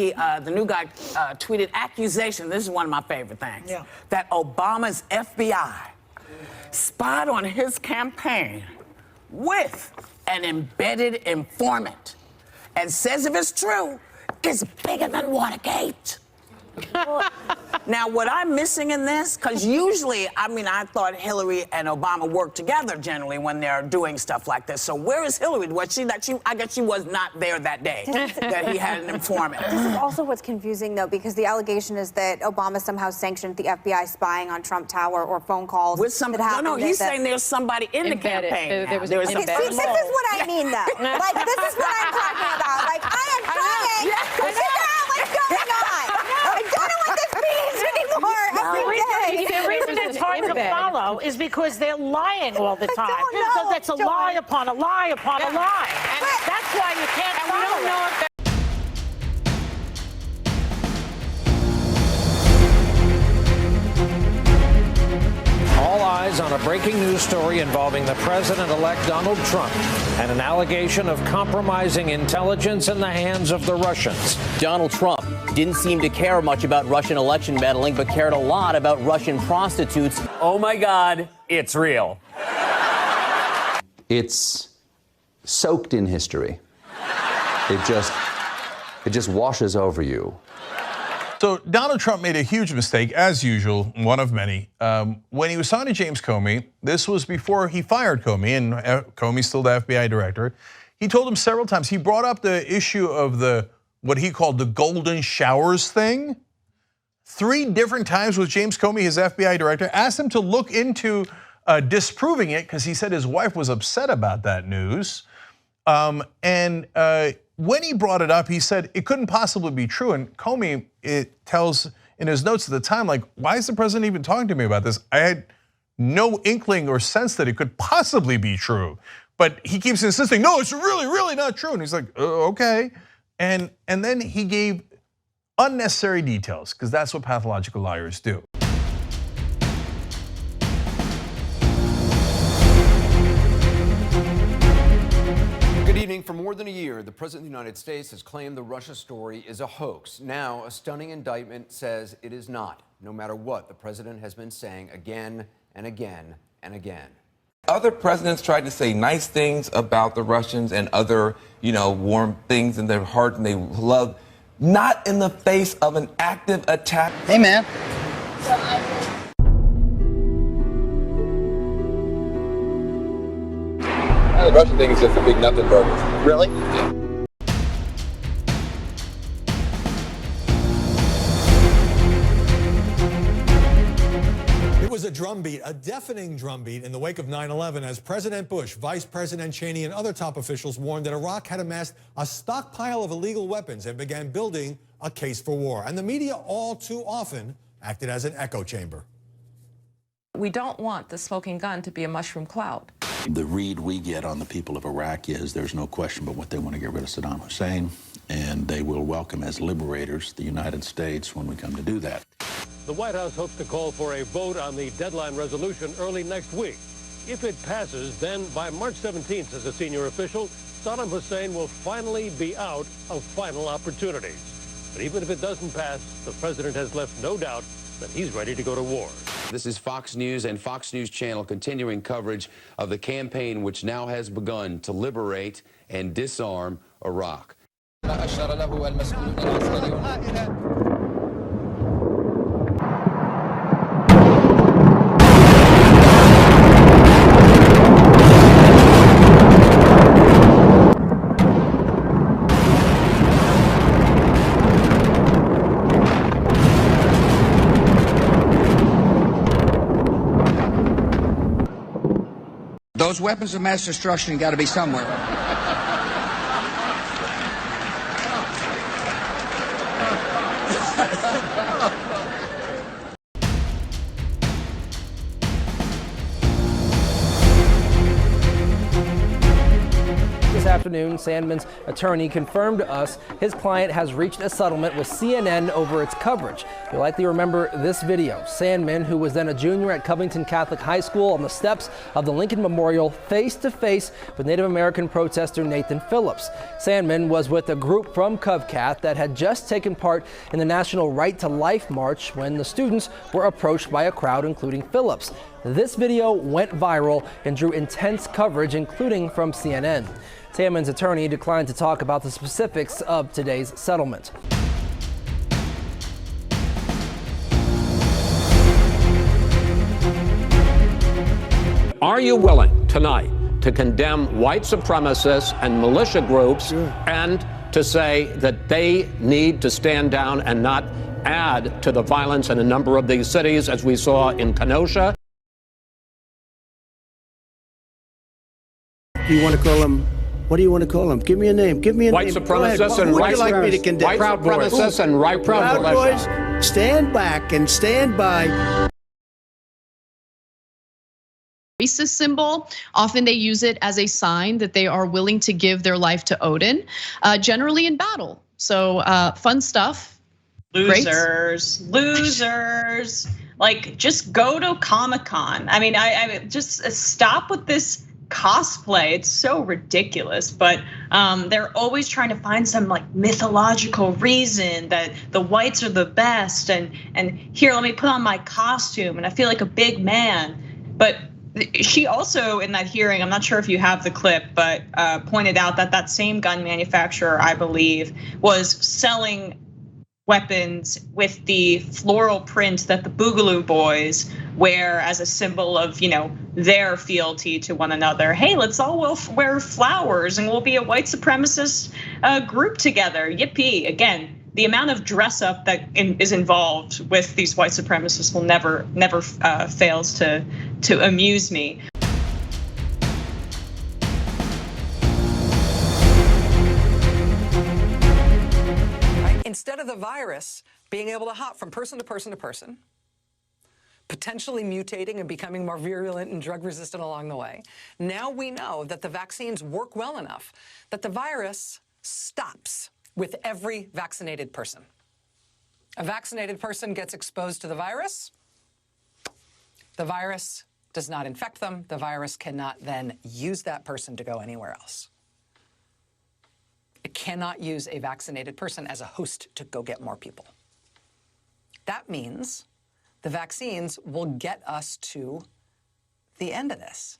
the new guy tweeted accusation. This is one of my favorite things. Yeah. That Obama's FBI spied on his campaign with an embedded informant, and says if it's true, it's bigger than Watergate. Now, what I'm missing in this, because usually, I thought Hillary and Obama work together generally when they're doing stuff like this. So where is Hillary? I guess she was not there that day, that he had an informant. This is also what's confusing, though, because the allegation is that Obama somehow sanctioned the FBI spying on Trump Tower or phone calls. With somebody, no, he's saying there's somebody in the campaign. This is what I mean, though. Like, this is what I'm talking about. Like, I am trying to figure out what's going on. I don't know what this means anymore. The reason it's hard to follow is because they're lying all the time. So that's a lie upon a lie upon a lie. And that's why you can't follow it. All eyes on a breaking news story involving the president-elect Donald Trump and an allegation of compromising intelligence in the hands of the Russians. Donald Trump didn't seem to care much about Russian election meddling, but cared a lot about Russian prostitutes. Oh, my God, it's real. It's soaked in history. It just washes over you. So Donald Trump made a huge mistake, as usual, one of many. When he was talking to James Comey, this was before he fired Comey, and Comey's still the FBI director. He told him several times, he brought up the issue of what he called the golden showers thing. 3 different times with James Comey, his FBI director, asked him to look into disproving it because he said his wife was upset about that news. When he brought it up, he said it couldn't possibly be true. And Comey, it tells in his notes at the time, like, why is the president even talking to me about this? I had no inkling or sense that it could possibly be true. But he keeps insisting, no, it's really, really not true. And he's like, okay. And then he gave unnecessary details, because that's what pathological liars do. Good evening. For more than a year, the President of the United States has claimed the Russia story is a hoax. Now, a stunning indictment says it is not, no matter what the president has been saying again and again and again. Other presidents tried to say nice things about the Russians and other, warm things in their heart and they love, not in the face of an active attack. Hey, man. The Russian thing is just a big nothing burger. Really? Yeah. It was a drumbeat, a deafening drumbeat in the wake of 9/11 as President Bush, Vice President Cheney, and other top officials warned that Iraq had amassed a stockpile of illegal weapons and began building a case for war. And the media all too often acted as an echo chamber. We don't want the smoking gun to be a mushroom cloud. The read we get on the people of Iraq is there's no question but what they want to get rid of Saddam Hussein, and they will welcome as liberators the United States when we come to do that. The White House hopes to call for a vote on the deadline resolution early next week. If it passes, then by March 17th, as a senior official, Saddam Hussein will finally be out of final opportunities. But even if it doesn't pass, the president has left no doubt that he's ready to go to war. This is Fox News and Fox News Channel continuing coverage of the campaign which now has begun to liberate and disarm Iraq. Those weapons of mass destruction got to be somewhere. This afternoon, Sandman's attorney confirmed to us his client has reached a settlement with CNN over its coverage. You'll likely remember this video. Sandman, who was then a junior at Covington Catholic High School on the steps of the Lincoln Memorial, face to face with Native American protester Nathan Phillips. Sandman was with a group from CovCath that had just taken part in the National Right to Life March when the students were approached by a crowd, including Phillips. This video went viral and drew intense coverage, including from CNN. Sandman's attorney declined to talk about the specifics of today's settlement. Are you willing tonight to condemn white supremacists and militia groups and to say that they need to stand down and not add to the violence in a number of these cities, as we saw in Kenosha? Do you want to call them? What do you want to call them? Give me a name. Give me a white name. Supremacists and white white supremacists and right Proud Boys, stand back and stand by. Racist symbol. Often they use it as a sign that they are willing to give their life to Odin, generally in battle. So fun stuff. Losers, losers. Like, just go to Comic-Con. I mean, I just stop with this cosplay. It's so ridiculous, but they're always trying to find some like mythological reason that the whites are the best, and here, let me put on my costume and I feel like a big man. But she also, in that hearing, I'm not sure if you have the clip, but pointed out that that same gun manufacturer, I believe, was selling weapons with the floral print that the Boogaloo Boys wear as a symbol of, you know, their fealty to one another. Hey, let's all wear flowers and we'll be a white supremacist group together. Yippee! Again, the amount of dress up that is involved with these white supremacists will never fails to amuse me. Instead of the virus being able to hop from person to person to person, potentially mutating and becoming more virulent and drug resistant along the way, now we know that the vaccines work well enough that the virus stops with every vaccinated person. A vaccinated person gets exposed to the virus does not infect them, the virus cannot then use that person to go anywhere else. It cannot use a vaccinated person as a host to go get more people. That means the vaccines will get us to the end of this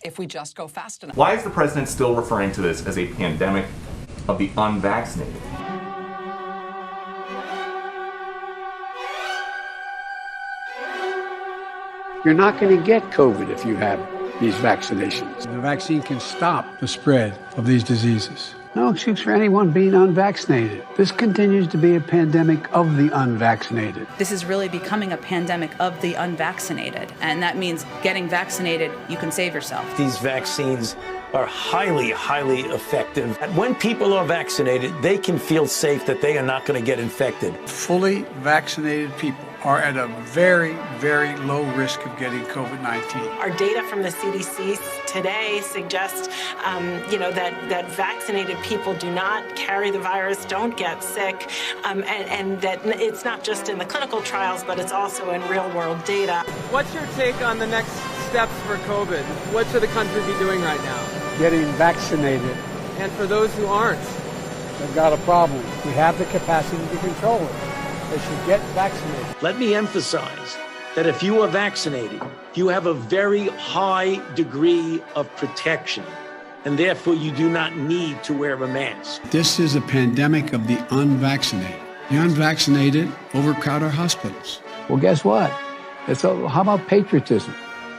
if we just go fast enough. Why is the president still referring to this as a pandemic of the unvaccinated? You're not going to get COVID if you have these vaccinations. The vaccine can stop the spread of these diseases. No excuse for anyone being unvaccinated. This continues to be a pandemic of the unvaccinated. This is really becoming a pandemic of the unvaccinated, and that means getting vaccinated, you can save yourself. These vaccines are highly, highly effective. And when people are vaccinated, they can feel safe that they are not going to get infected. Fully vaccinated people are at a very, very low risk of getting COVID-19. Our data from the CDC today suggests, that vaccinated people do not carry the virus, don't get sick, and that it's not just in the clinical trials, but it's also in real-world data. What's your take on the next steps for COVID? What should the country be doing right now? Getting vaccinated. And for those who aren't? They've got a problem. We have the capacity to control it. They should get vaccinated. Let me emphasize that if you are vaccinated, you have a very high degree of protection, and therefore you do not need to wear a mask. This is a pandemic of the unvaccinated. The unvaccinated overcrowd our hospitals. Well, guess what? How about patriotism?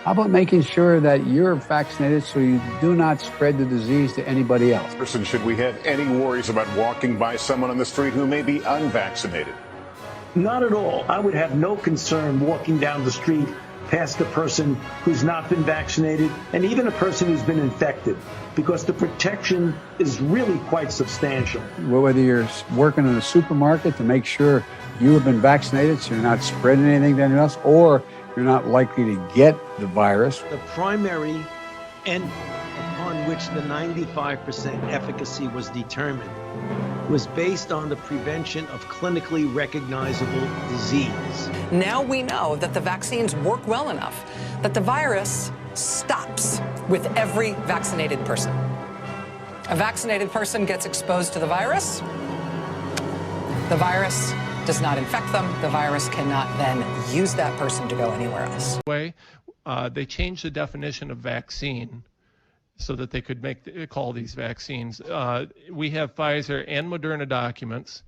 How about making sure that you're vaccinated so you do not spread the disease to anybody else? Should we have any worries about walking by someone on the street who may be unvaccinated? Not at all. I would have no concern walking down the street past a person who's not been vaccinated and even a person who's been infected, because the protection is really quite substantial. Whether you're working in a supermarket to make sure you have been vaccinated so you're not spreading anything to anyone else, or you're not likely to get the virus. The primary end upon which the 95% efficacy was determined was based on the prevention of clinically recognizable disease. Now we know that the vaccines work well enough that the virus stops with every vaccinated person. A vaccinated person gets exposed to the virus does not infect them. The virus cannot then use that person to go anywhere else. They changed the definition of vaccine so that they could call these vaccines. We have Pfizer and Moderna documents.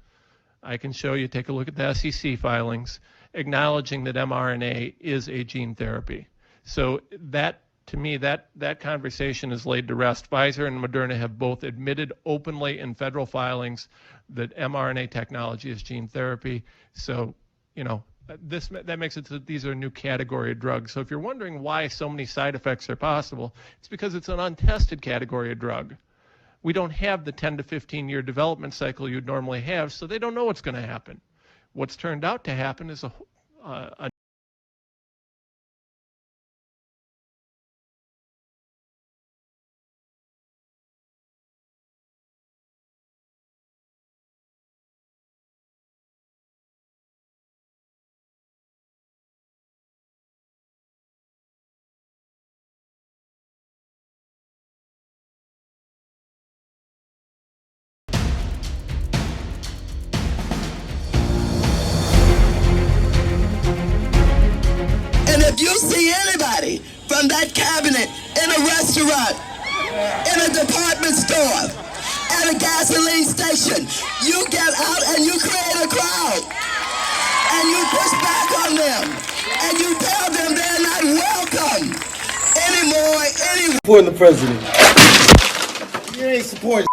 I can show you, take a look at the SEC filings, acknowledging that mRNA is a gene therapy. So that, to me, that conversation is laid to rest. Pfizer and Moderna have both admitted openly in federal filings that mRNA technology is gene therapy. So, you know, that makes it so that these are a new category of drugs. So if you're wondering why so many side effects are possible, it's because it's an untested category of drug. We don't have the 10 to 15 year development cycle you'd normally have, so they don't know what's going to happen. What's turned out to happen is a And if you see anybody from that cabinet in a restaurant, in a department store, at a gasoline station, you get out and you create a crowd. And you push back on them. And you tell them they're not welcome anymore. Supporting the president. You ain't supporting.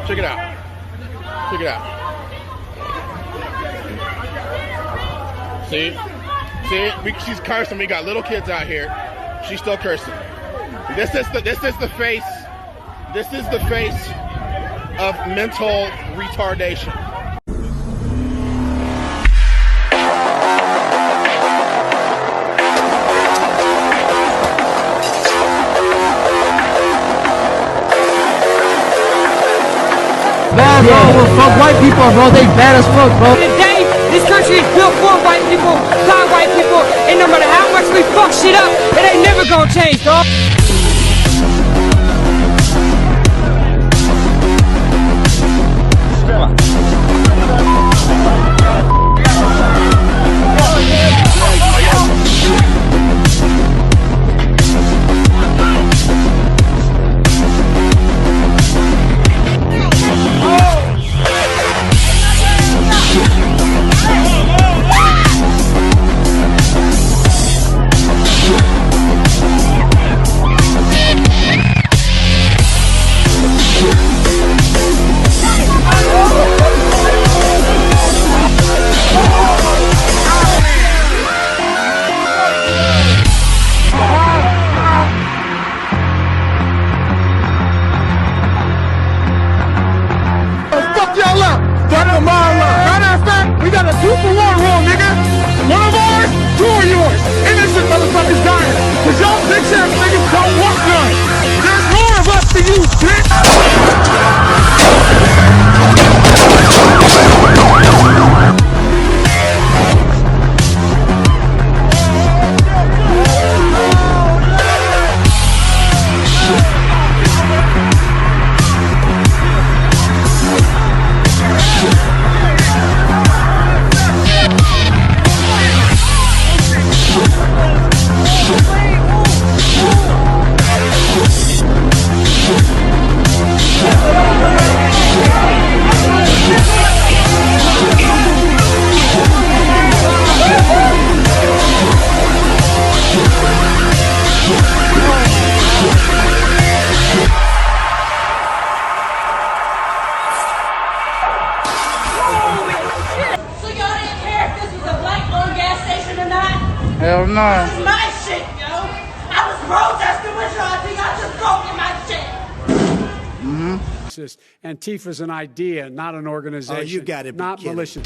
Check it out. Check it out. See? She's cursing. We got little kids out here. She's still cursing. This is the face. This is the face of mental retardation. Bad, bro. Fuck white people, bro. They bad as fuck, bro. Today, this country is built for white people, by white people, and no matter how much we fuck shit up, it ain't never gonna change, dog. Hell no. This is my shit, yo. I was protesting with y'all. I think I just broke in my shit. Antifa's an idea, not an organization. Oh, you got it. Not kidding. militia.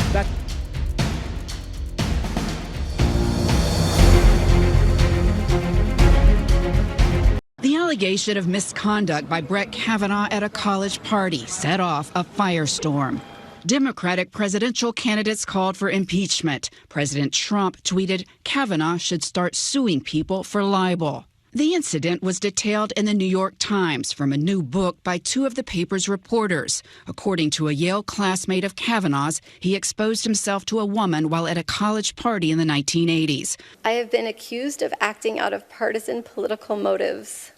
allegation of misconduct by Brett Kavanaugh at a college party set off a firestorm. Democratic presidential candidates called for impeachment. President Trump tweeted Kavanaugh should start suing people for libel. The incident was detailed in the New York Times from a new book by two of the paper's reporters. According to a Yale classmate of Kavanaugh's, he exposed himself to a woman while at a college party in the 1980s. I have been accused of acting out of partisan political motives.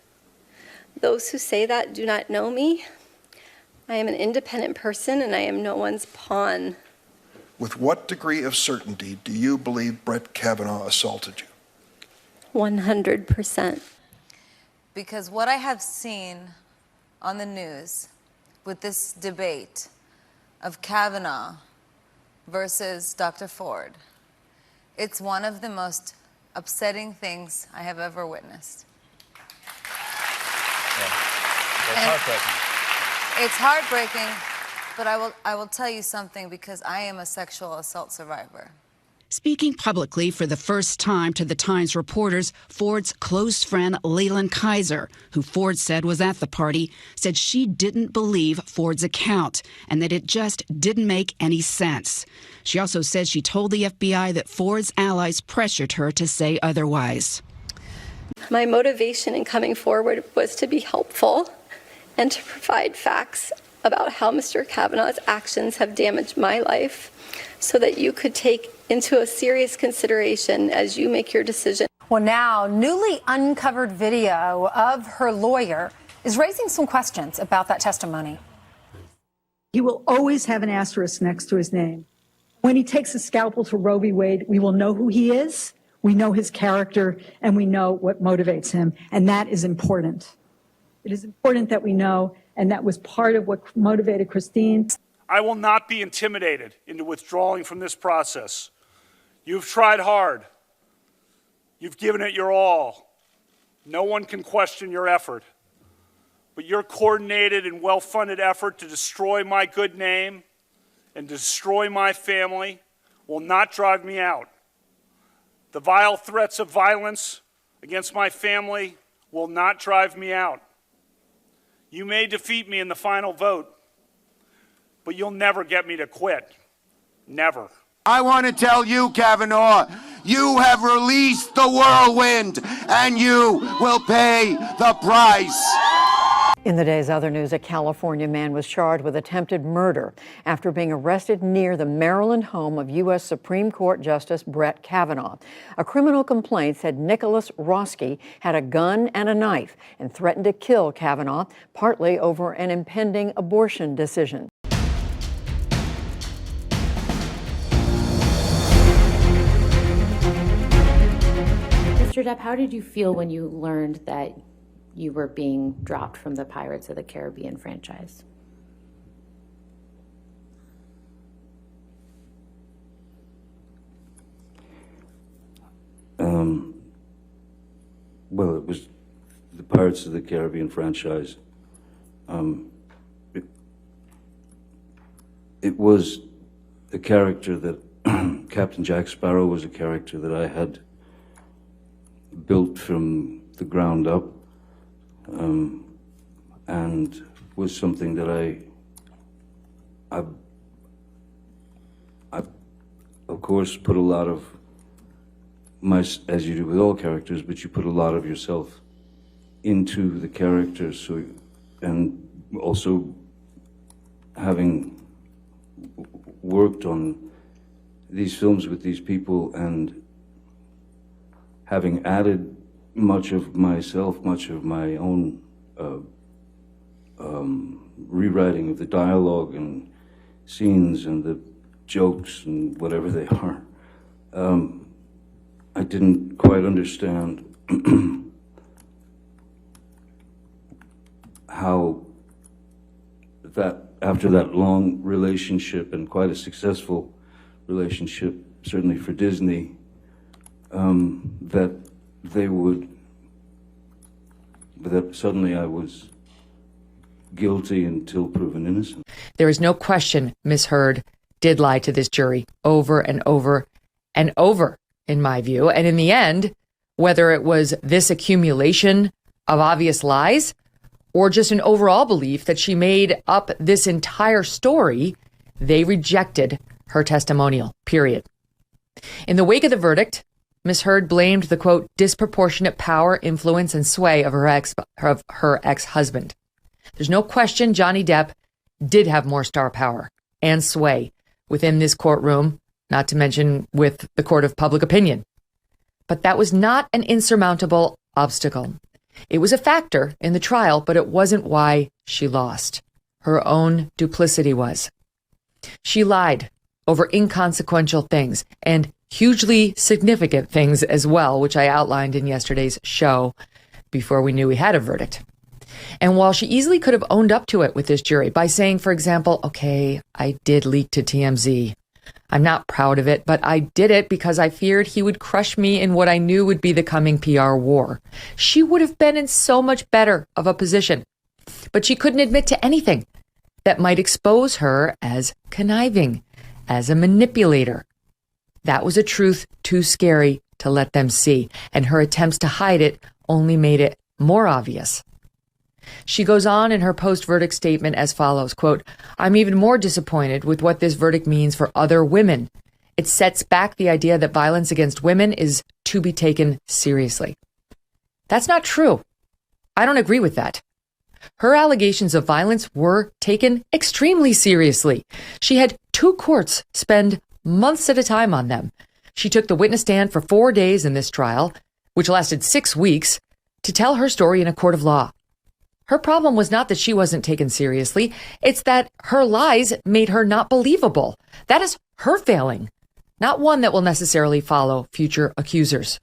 Those who say that do not know me. I am an independent person and I am no one's pawn. With what degree of certainty do you believe Brett Kavanaugh assaulted you? 100%. Because what I have seen on the news with this debate of Kavanaugh versus Dr. Ford, it's one of the most upsetting things I have ever witnessed. It's heartbreaking. It's heartbreaking, but I will tell you something because I am a sexual assault survivor. Speaking publicly for the first time to the Times reporters, Ford's close friend Leland Kaiser, who Ford said was at the party, said she didn't believe Ford's account and that it just didn't make any sense. She also said she told the FBI that Ford's allies pressured her to say otherwise. My motivation in coming forward was to be helpful and to provide facts about how Mr. Kavanaugh's actions have damaged my life so that you could take into a serious consideration as you make your decision. Well, now, newly uncovered video of her lawyer is raising some questions about that testimony. He will always have an asterisk next to his name. When he takes a scalpel to Roe v. Wade, we will know who he is, we know his character, and we know what motivates him, and that is important. It is important that we know, and that was part of what motivated Christine. I will not be intimidated into withdrawing from this process. You've tried hard. You've given it your all. No one can question your effort. But your coordinated and well-funded effort to destroy my good name and destroy my family will not drive me out. The vile threats of violence against my family will not drive me out. You may defeat me in the final vote, but you'll never get me to quit. Never. I want to tell you, Kavanaugh, you have released the whirlwind, and you will pay the price. In the day's other news, a California man was charged with attempted murder after being arrested near the Maryland home of U.S. Supreme Court Justice Brett Kavanaugh. A criminal complaint said Nicholas Roski had a gun and a knife and threatened to kill Kavanaugh, partly over an impending abortion decision. Mr. Depp, how did you feel when you learned that you were being dropped from the Pirates of the Caribbean franchise? Well, it was the Pirates of the Caribbean franchise. It was a character that Captain Jack Sparrow was a character that I had built from the ground up, and was something that I of course put a lot of as you do with all characters, but you put a lot of yourself into the character. So, and also having worked on these films with these people and having added much of myself, much of my own rewriting of the dialogue and scenes and the jokes and whatever they are, I didn't quite understand how that after that long relationship and quite a successful relationship, certainly for Disney, that suddenly I was guilty until proven innocent. There is no question Ms. Heard did lie to this jury over and over and over, in my view. And in the end, whether it was this accumulation of obvious lies or just an overall belief that she made up this entire story, they rejected her testimonial, period. In the wake of the verdict, Ms. Heard blamed the, quote, disproportionate power, influence, and sway of her ex-husband. There's no question Johnny Depp did have more star power and sway within this courtroom, not to mention with the court of public opinion. But that was not an insurmountable obstacle. It was a factor in the trial, but it wasn't why she lost. Her own duplicity was. She lied over inconsequential things and hugely significant things as well, which I outlined in yesterday's show before we knew we had a verdict. And while she easily could have owned up to it with this jury by saying, for example, okay, I did leak to TMZ. I'm not proud of it, but I did it because I feared he would crush me in what I knew would be the coming PR war. She would have been in so much better of a position, but she couldn't admit to anything that might expose her as conniving, as a manipulator. That was a truth too scary to let them see, and her attempts to hide it only made it more obvious. She goes on in her post-verdict statement as follows, quote, I'm even more disappointed with what this verdict means for other women. It sets back the idea that violence against women is to be taken seriously. That's not true. I don't agree with that. Her allegations of violence were taken extremely seriously. She had 2 courts spend months at a time on them. She took the witness stand for 4 days in this trial, which lasted 6 weeks, to tell her story in a court of law. Her problem was not that she wasn't taken seriously. It's that her lies made her not believable. That is her failing, not one that will necessarily follow future accusers.